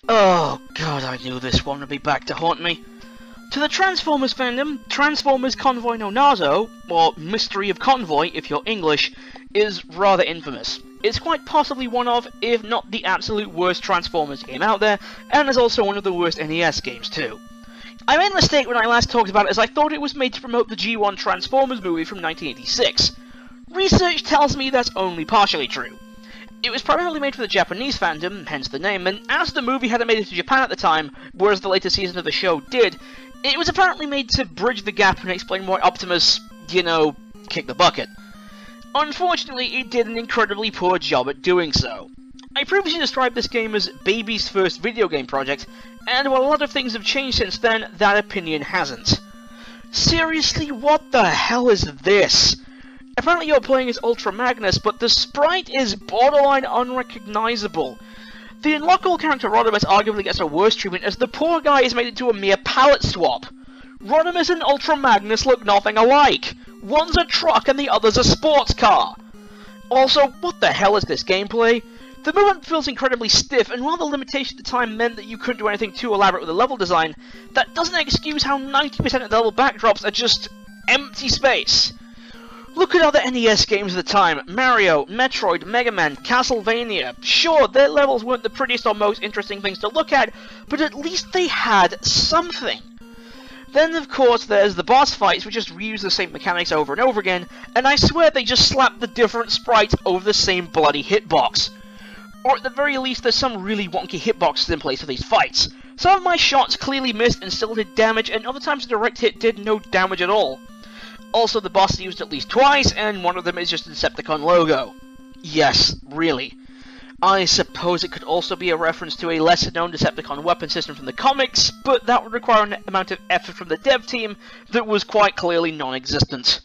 Oh god, I knew this one would be back to haunt me. To the Transformers fandom, Transformers Convoy no Nazo, or Mystery of Convoy if you're English, is rather infamous. It's quite possibly one of, if not the absolute worst Transformers game out there, and is also one of the worst NES games too. I made a mistake when I last talked about it, as I thought it was made to promote the G1 Transformers movie from 1986. Research tells me that's only partially true. It was primarily made for the Japanese fandom, hence the name, and as the movie hadn't made it to Japan at the time, whereas the later season of the show did, it was apparently made to bridge the gap and explain why Optimus, you know, kicked the bucket. Unfortunately, it did an incredibly poor job at doing so. I previously described this game as Baby's first video game project, and while a lot of things have changed since then, that opinion hasn't. Seriously, what the hell is this? Apparently you're playing as Ultra Magnus, but the sprite is borderline unrecognizable. The unlockable character Rodimus arguably gets a worse treatment, as the poor guy is made into a mere palette swap. Rodimus and Ultra Magnus look nothing alike. One's a truck and the other's a sports car. Also, what the hell is this gameplay? The movement feels incredibly stiff, and while the limitation at the time meant that you couldn't do anything too elaborate with the level design, that doesn't excuse how 90% of the level backdrops are just empty space. Look at other NES games of the time: Mario, Metroid, Mega Man, Castlevania. Sure, their levels weren't the prettiest or most interesting things to look at, but at least they had something. Then, of course, there's the boss fights, which just reuse the same mechanics over and over again, and I swear they just slapped the different sprites over the same bloody hitbox. Or at the very least, there's some really wonky hitboxes in place for these fights. Some of my shots clearly missed and still did damage, and other times a direct hit did no damage at all. Also, the boss is used at least twice, and one of them is just a Decepticon logo. Yes, really. I suppose it could also be a reference to a lesser-known Decepticon weapon system from the comics, but that would require an amount of effort from the dev team that was quite clearly non-existent.